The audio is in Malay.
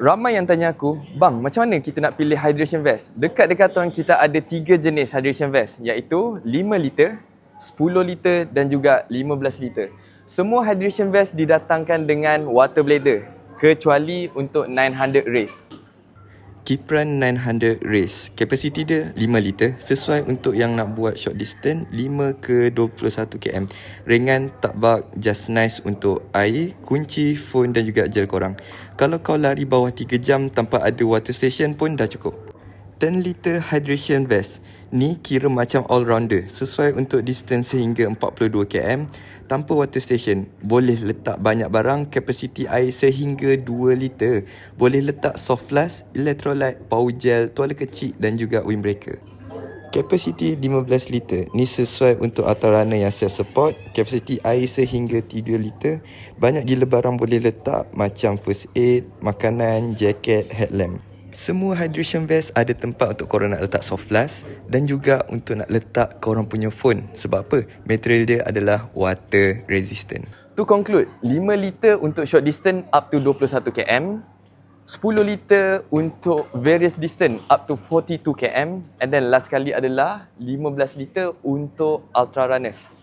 Ramai yang tanya aku, bang, macam mana kita nak pilih hydration vest? Dekat Decathlon kita ada 3 jenis hydration vest, iaitu 5 liter, 10 liter dan juga 15 liter. Semua hydration vest didatangkan dengan water bladder, kecuali untuk 900 race. Kipran 900 race, kapasiti dia 5 liter, sesuai untuk yang nak buat short distance 5 ke 21 km. Ringan, tak bug, just nice untuk air, kunci, phone dan juga gel korang. Kalau kau lari bawah 3 jam tanpa ada water station pun dah cukup. 10 liter hydration vest ni kira macam all-rounder, sesuai untuk distance sehingga 42 km tanpa water station. Boleh letak banyak barang, kapasiti air sehingga 2 liter. Boleh letak soft flask, electrolyte, power gel, tuala kecil dan juga windbreaker. Kapasiti 15 liter ni sesuai untuk ultra runner yang self support. Kapasiti air sehingga 3 liter. Banyak gila barang boleh letak macam first aid, makanan, jaket, headlamp. Semua hydration vest ada tempat untuk korang nak letak soft flask dan juga untuk nak letak korang punya phone. Sebab apa? Material dia adalah water resistant. To conclude, 5 liter untuk short distance up to 21 km, 10 liter untuk various distance up to 42 km, and then last kali adalah 15 liter untuk ultra runners.